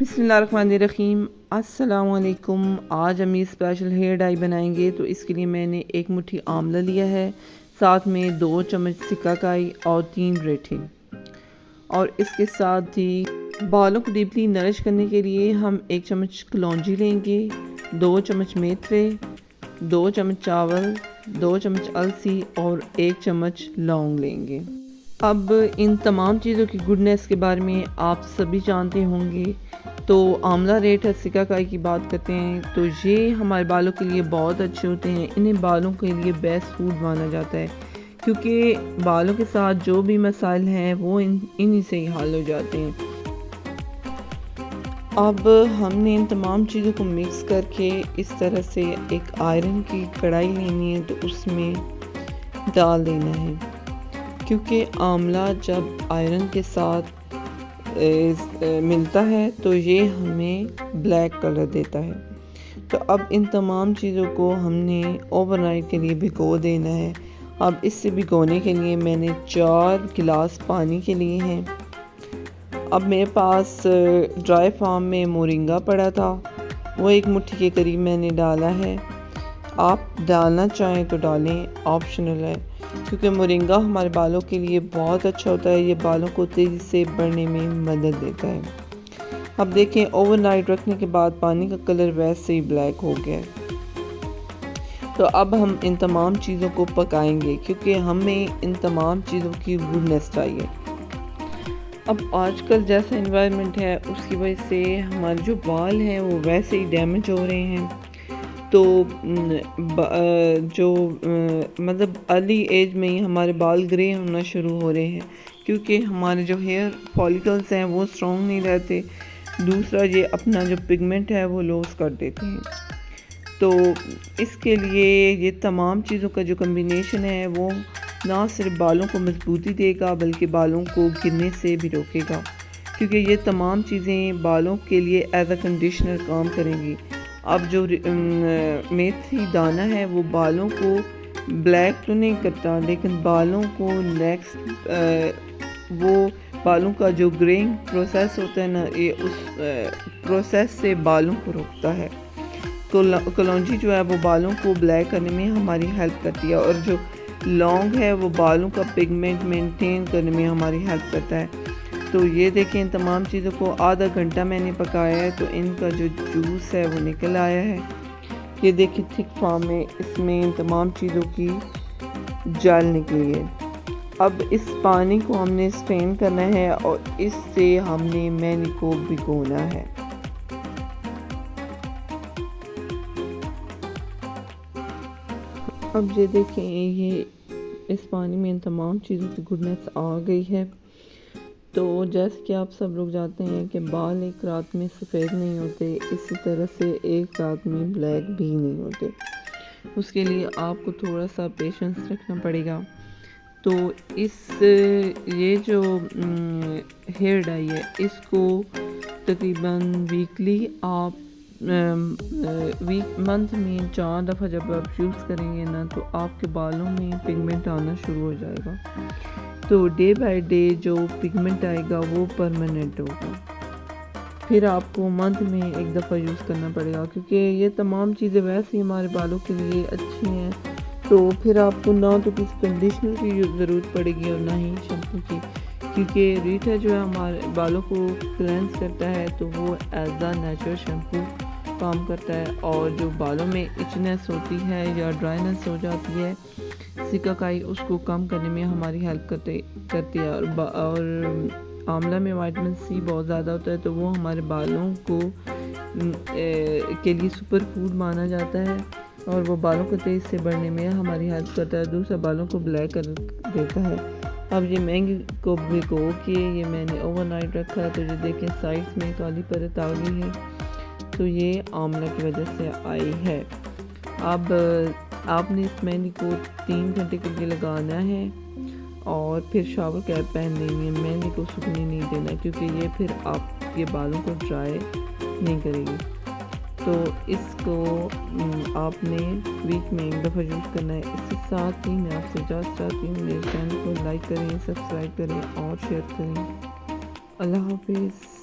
बिस्मिल्लाहिर्रहमानिर्रहीम। अस्सलामुअलैकुम। आज हम स्पेशल हेयर डाई बनाएंगे। तो इसके लिए मैंने एक मुट्ठी आंवला लिया है, साथ में 2 चम्मच सिकाकाई और 3 रेठे, और इसके साथ ही बालों को डीपली नरिश करने के लिए हम 1 चम्मच कलौंजी लेंगे, 2 चम्मच मेथरे, 2 चम्मच चावल, 2 चम्मच अलसी और 1 चम्मच लौंग लेंगे। अब इन तमाम चीज़ों की गुडनेस के बारे में आप सभी जानते होंगे। तो आंवला रेट है, सिकाकाई की बात करते हैं तो ये हमारे बालों के लिए बहुत अच्छे होते हैं। इन्हें बालों के लिए बेस्ट फूड माना जाता है, क्योंकि बालों के साथ जो भी मसाइल हैं वो इन्हीं से ही हल हो जाते हैं। अब हमने इन तमाम चीज़ों को मिक्स करके इस तरह से एक आयरन की कढ़ाई लेनी है, तो उसमें डाल देना है, क्योंकि आंवला जब आयरन के साथ मिलता है तो ये हमें ब्लैक कलर देता है। तो अब इन तमाम चीज़ों को हमने ओवरनाइट के लिए भिगो देना है। अब इससे भिगोने के लिए मैंने 4 गिलास पानी के लिए हैं। अब मेरे पास ड्राई फार्म में मोरिंगा पड़ा था, वो 1 मुट्ठी के करीब मैंने डाला है। आप डालना चाहें तो डालें, ऑप्शनल है, क्योंकि मोरिंगा हमारे बालों के लिए बहुत अच्छा होता है। ये बालों को तेज़ी से बढ़ने में मदद देता है। अब देखें, ओवरनाइट रखने के बाद पानी का कलर वैसे ही ब्लैक हो गया है। तो अब हम इन तमाम चीज़ों को पकाएंगे, क्योंकि हमें इन तमाम चीज़ों की गुडनेस चाहिए। अब आजकल जैसा एनवायरनमेंट है उसकी वजह से हमारे जो बाल हैं वो वैसे ही डैमेज हो रहे हैं। तो मतलब अर्ली एज में ही हमारे बाल ग्रे होना शुरू हो रहे हैं, क्योंकि हमारे जो हेयर फॉलिकल्स हैं वो स्ट्रॉन्ग नहीं रहते। दूसरा, ये अपना जो पिगमेंट है वो लॉस कर देते हैं। तो इसके लिए ये तमाम चीज़ों का जो कम्बिनेशन है वो ना सिर्फ बालों को मजबूती देगा बल्कि बालों को गिरने से भी रोकेगा, क्योंकि ये तमाम चीज़ें बालों के लिए एज अ कंडीशनर काम करेंगी। अब जो मेथी दाना है वो बालों को ब्लैक तो नहीं करता, लेकिन बालों को वो बालों का जो ग्रेइंग प्रोसेस होता है ना, ये उस प्रोसेस से बालों को रोकता है। कलौंजी जो है वो बालों को ब्लैक करने में हमारी हेल्प करती है, और जो लौंग है वो बालों का पिगमेंट मेंटेन करने में हमारी हेल्प करता है। तो ये देखें, तमाम चीज़ों को आधा घंटा मैंने पकाया है, तो इनका जो जूस है वो निकल आया है। ये देखिए थिक फॉर्म में इसमें इन तमाम चीज़ों की जल निकली है। अब इस पानी को हमने स्ट्रेन करना है और इससे हमने मैनी को भिगोना है। अब ये देखें, ये इस पानी में इन तमाम चीज़ों की गुडनेस आ गई है। तो जैसे कि आप सब लोग जानते हैं कि बाल एक रात में सफ़ेद नहीं होते, इसी तरह से एक रात में ब्लैक भी नहीं होते। उसके लिए आपको थोड़ा सा पेशेंस रखना पड़ेगा। तो ये जो हेयर डाई है, इसको तकरीबन वीकली आप मंथ में 4 दफ़ा जब आप यूज़ करेंगे ना, तो आपके बालों में पिगमेंट आना शुरू हो जाएगा। तो डे बाय डे जो पिगमेंट आएगा वो परमानेंट होगा। फिर आपको मंथ में 1 दफ़ा यूज़ करना पड़ेगा, क्योंकि ये तमाम चीज़ें वैसे ही हमारे बालों के लिए अच्छी हैं। तो फिर आपको ना तो किसी कंडीशनर की ज़रूरत पड़ेगी और ना ही शैम्पू की, क्योंकि रीठा जो है हमारे बालों को क्लेंस करता है, तो वो एज अ नेचुरल शैम्पू काम करता है। और जो बालों में इचनेस होती है या ड्राइनेस हो जाती है, सिकाकाई उसको कम करने में हमारी हेल्प करती है। और आंवला में विटामिन सी बहुत ज़्यादा होता है, तो वो हमारे बालों को के लिए सुपर फूड माना जाता है, और वो बालों को तेज़ से बढ़ने में हमारी हेल्प करता है। दूसरा, बालों को ब्लैक कर देता है। अब ये मैंगी को भिगो के ये मैंने ओवरनाइट रखा है, तो ये देखें साइड्स में काली परत आ गई है, तो ये आंवला की वजह से आई है। अब आपने इस मेहंदी को 3 घंटे के लिए लगाना है और फिर शावर कैप पहन लेनी है। मेहंदी को सूखने नहीं देना, क्योंकि ये फिर आपके बालों को ड्राई नहीं करेगी। तो इसको आपने वीक में 1 दफ़ा यूज़ करना है। इसके साथ ही मैं आपसे इजाज़त चाहती हूँ, मेरे चैनल को लाइक करें, सब्सक्राइब करें और शेयर करें। अल्लाह हाफिज़।